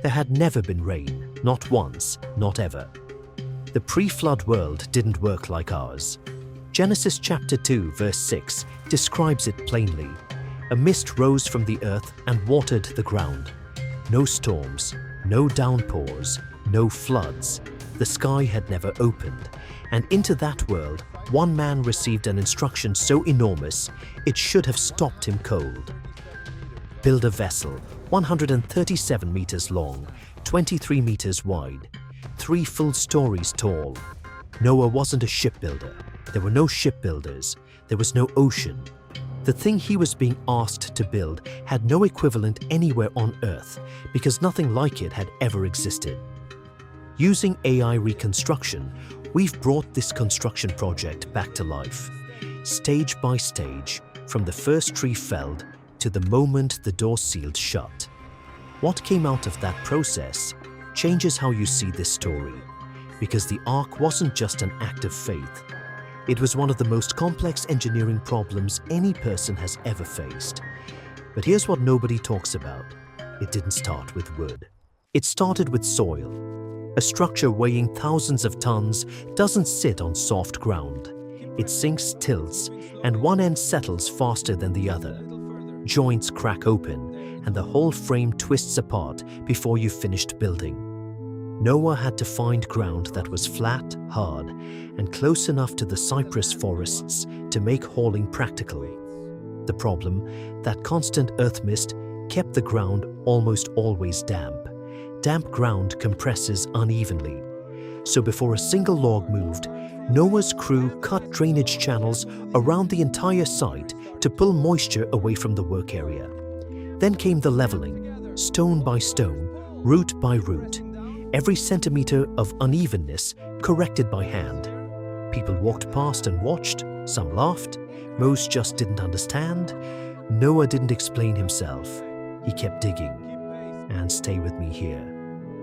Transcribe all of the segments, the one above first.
There had never been rain, not once, not ever. The pre-flood world didn't work like ours. Genesis chapter 2 verse 6 describes it plainly. A mist rose from the earth and watered the ground. No storms, no downpours, no floods. The sky had never opened, and into that world, one man received an instruction so enormous, it should have stopped him cold. Build a vessel 137 meters long, 23 meters wide, 3 full stories tall. Noah wasn't a shipbuilder. There were no shipbuilders. There was no ocean. The thing he was being asked to build had no equivalent anywhere on Earth because nothing like it had ever existed. Using AI reconstruction, we've brought this construction project back to life, stage by stage, from the first tree felled to the moment the door sealed shut. What came out of that process changes how you see this story, because the Ark wasn't just an act of faith. It was one of the most complex engineering problems any person has ever faced. But here's what nobody talks about. It didn't start with wood. It started with soil. A structure weighing thousands of tons doesn't sit on soft ground. It sinks, tilts, and one end settles faster than the other. Joints crack open, and the whole frame twists apart before you've finished building. Noah had to find ground that was flat, hard, and close enough to the cypress forests to make hauling practical. The problem, that constant earth mist kept the ground almost always damp. Damp ground compresses unevenly. So before a single log moved, Noah's crew cut drainage channels around the entire site to pull moisture away from the work area. Then came the leveling, stone by stone, root by root. Every centimeter of unevenness corrected by hand. People walked past and watched, some laughed, most just didn't understand. Noah didn't explain himself. He kept digging. And stay with me here,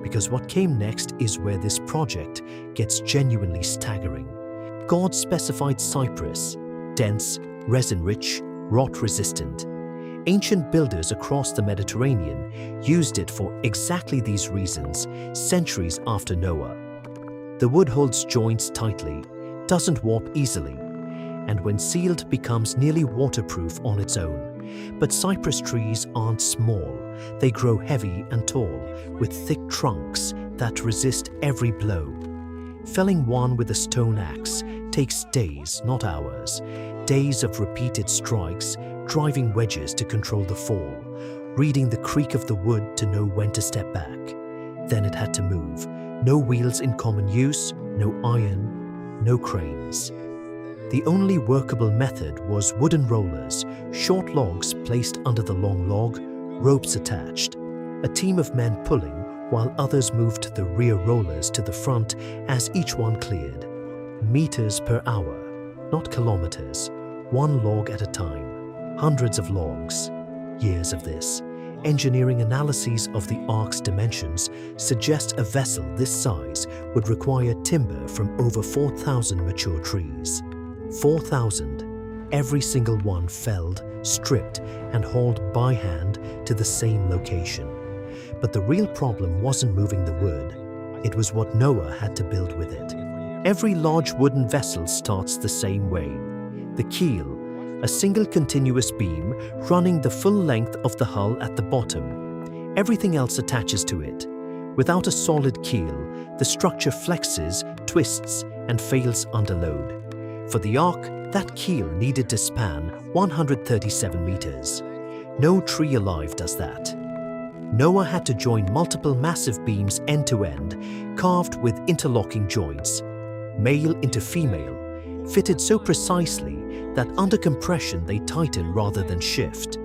because what came next is where this project gets genuinely staggering. God specified cypress, dense, resin-rich, rot-resistant. Ancient builders across the Mediterranean used it for exactly these reasons centuries after Noah. The wood holds joints tightly, doesn't warp easily, and when sealed becomes nearly waterproof on its own. But cypress trees aren't small. They grow heavy and tall, with thick trunks that resist every blow. Felling one with a stone axe takes days, not hours. Days of repeated strikes, driving wedges to control the fall, reading the creak of the wood to know when to step back. Then it had to move. No wheels in common use, no iron, no cranes. The only workable method was wooden rollers, short logs placed under the long log, ropes attached. A team of men pulling while others moved the rear rollers to the front as each one cleared. Meters per hour, not kilometers, one log at a time. Hundreds of logs. Years of this. Engineering analyses of the Ark's dimensions suggest a vessel this size would require timber from over 4,000 mature trees. 4,000, every single one felled, stripped, and hauled by hand to the same location. But the real problem wasn't moving the wood. It was what Noah had to build with it. Every large wooden vessel starts the same way. The keel, a single continuous beam running the full length of the hull at the bottom. Everything else attaches to it. Without a solid keel, the structure flexes, twists, and fails under load. For the Ark, that keel needed to span 137 meters. No tree alive does that. Noah had to join multiple massive beams end to end, carved with interlocking joints, male into female, fitted so precisely that under compression they tighten rather than shift.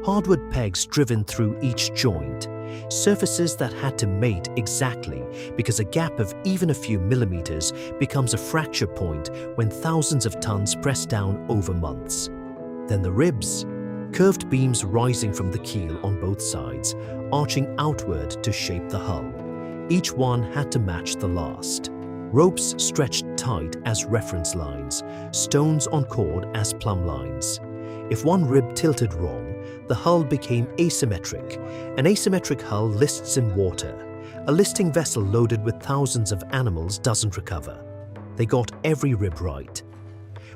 Hardwood pegs driven through each joint, surfaces that had to mate exactly because a gap of even a few millimeters becomes a fracture point when thousands of tons press down over months. Then the ribs, curved beams rising from the keel on both sides, arching outward to shape the hull. Each one had to match the last. Ropes stretched tight as reference lines, stones on cord as plumb lines. If one rib tilted wrong, the hull became asymmetric. An asymmetric hull lists in water. A listing vessel loaded with thousands of animals doesn't recover. They got every rib right.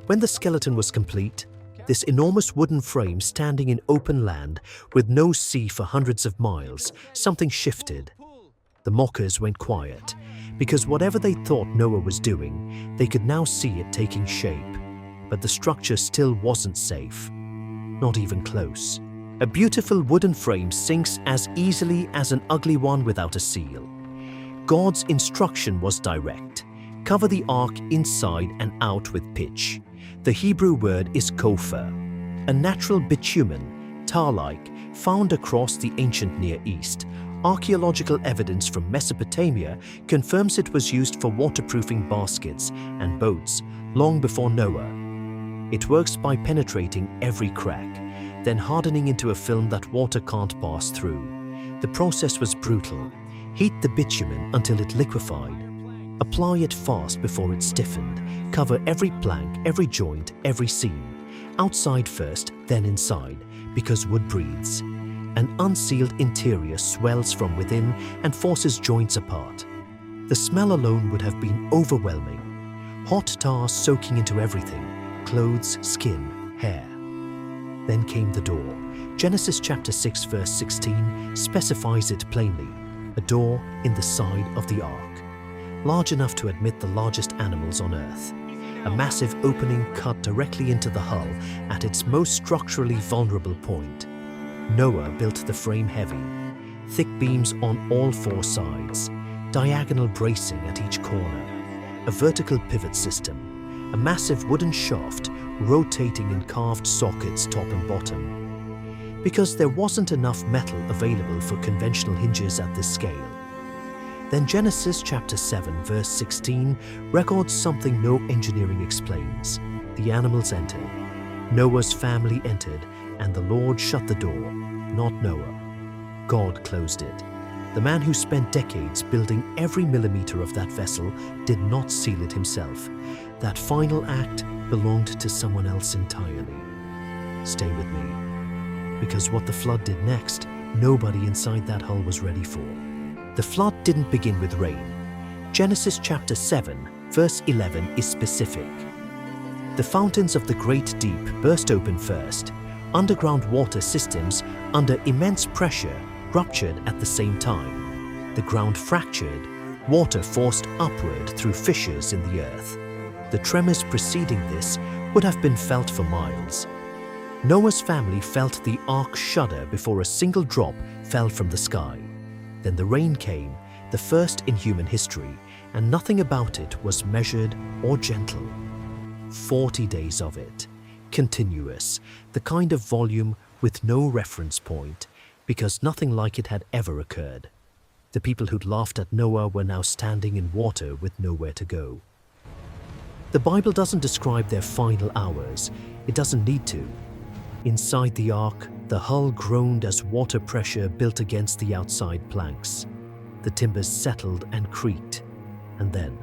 When the skeleton was complete, this enormous wooden frame standing in open land with no sea for hundreds of miles, something shifted. The mockers went quiet, because whatever they thought Noah was doing, they could now see it taking shape. But the structure still wasn't safe. Not even close. A beautiful wooden frame sinks as easily as an ugly one without a seal. God's instruction was direct. Cover the ark inside and out with pitch. The Hebrew word is kopher, a natural bitumen, tar-like, found across the ancient Near East. Archaeological evidence from Mesopotamia confirms it was used for waterproofing baskets and boats long before Noah. It works by penetrating every crack, then hardening into a film that water can't pass through. The process was brutal. Heat the bitumen until it liquefied. Apply it fast before it stiffened. Cover every plank, every joint, every seam. Outside first, then inside, because wood breathes. An unsealed interior swells from within and forces joints apart. The smell alone would have been overwhelming. Hot tar soaking into everything, clothes, skin, hair. Then came the door. Genesis chapter 6 verse 16 specifies it plainly, a door in the side of the ark, large enough to admit the largest animals on earth. A massive opening cut directly into the hull at its most structurally vulnerable point. Noah built the frame heavy, thick beams on all four sides, diagonal bracing at each corner, a vertical pivot system, a massive wooden shaft rotating in carved sockets top and bottom, because there wasn't enough metal available for conventional hinges at this scale. Then Genesis chapter 7 verse 16 records something no engineering explains. The animals entered. Noah's family entered, and the Lord shut the door, not Noah. God closed it. The man who spent decades building every millimeter of that vessel did not seal it himself. That final act belonged to someone else entirely. Stay with me, because what the flood did next, nobody inside that hull was ready for. The flood didn't begin with rain. Genesis chapter 7, verse 11 is specific. The fountains of the great deep burst open first. Underground water systems, under immense pressure, ruptured at the same time. The ground fractured, water forced upward through fissures in the earth. The tremors preceding this would have been felt for miles. Noah's family felt the ark shudder before a single drop fell from the sky. Then the rain came, the first in human history, and nothing about it was measured or gentle. 40 days of it, continuous, the kind of volume with no reference point, because nothing like it had ever occurred. The people who'd laughed at Noah were now standing in water with nowhere to go. The Bible doesn't describe their final hours. It doesn't need to. Inside the ark, the hull groaned as water pressure built against the outside planks. The timbers settled and creaked. And then,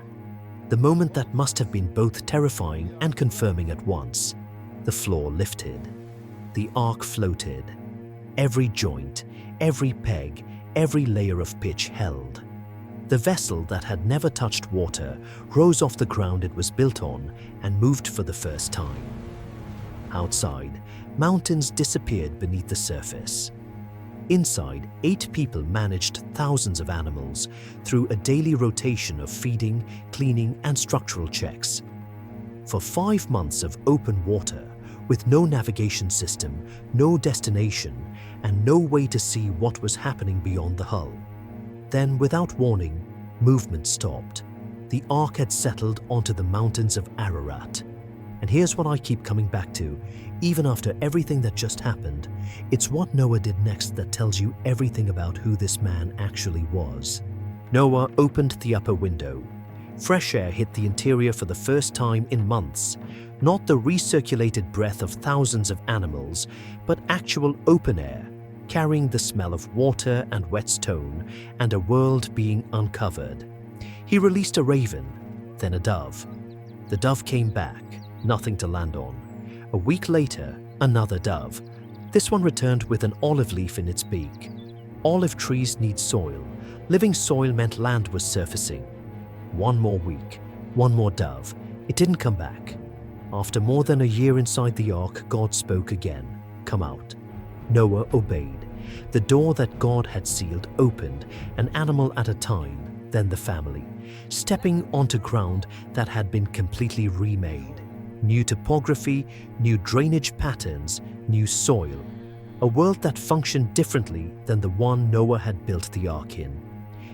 the moment that must have been both terrifying and confirming at once, the floor lifted. The ark floated. Every joint, every peg, every layer of pitch held. The vessel that had never touched water rose off the ground it was built on and moved for the first time. Outside, mountains disappeared beneath the surface. Inside, 8 people managed thousands of animals through a daily rotation of feeding, cleaning, and structural checks. For 5 months of open water, with no navigation system, no destination, and no way to see what was happening beyond the hull. Then, without warning, movement stopped. The ark had settled onto the mountains of Ararat. And here's what I keep coming back to, even after everything that just happened. It's what Noah did next that tells you everything about who this man actually was. Noah opened the upper window. Fresh air hit the interior for the first time in months. Not the recirculated breath of thousands of animals, but actual open air, carrying the smell of water and wet stone, and a world being uncovered. He released a raven, then a dove. The dove came back, nothing to land on. A week later, Another dove. This one returned with an olive leaf in its beak. Olive trees need soil. Living soil meant land was surfacing. One more week, one more dove. It didn't come back. After more than a year inside the ark, God spoke again. Come out. Noah obeyed. The door that God had sealed opened, an animal at a time, then the family, stepping onto ground that had been completely remade. New topography, new drainage patterns, new soil. A world that functioned differently than the one Noah had built the ark in.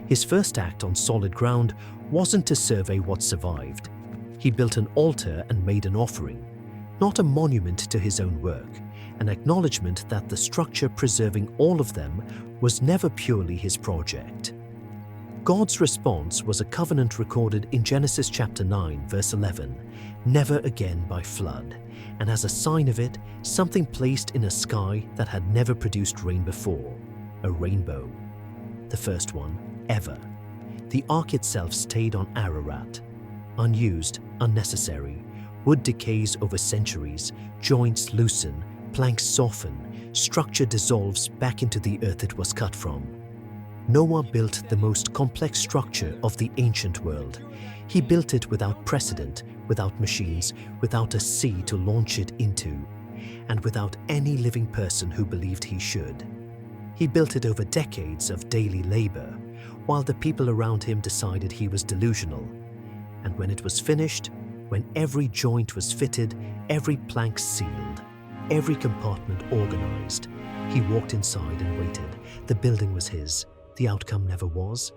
His first act on solid ground wasn't to survey what survived. He built an altar and made an offering, not a monument to his own work, an acknowledgement that the structure preserving all of them was never purely his project. God's response was a covenant recorded in Genesis chapter 9, verse 11, never again by flood, and as a sign of it, something placed in a sky that had never produced rain before, a rainbow. The first one ever. The ark itself stayed on Ararat. Unused, unnecessary, wood decays over centuries, joints loosen, planks soften, structure dissolves back into the earth it was cut from. Noah built the most complex structure of the ancient world. He built it without precedent, without machines, without a sea to launch it into, and without any living person who believed he should. He built it over decades of daily labor, while the people around him decided he was delusional. And when it was finished, when every joint was fitted, every plank sealed, every compartment organized, he walked inside and waited. The building was his. The outcome never was.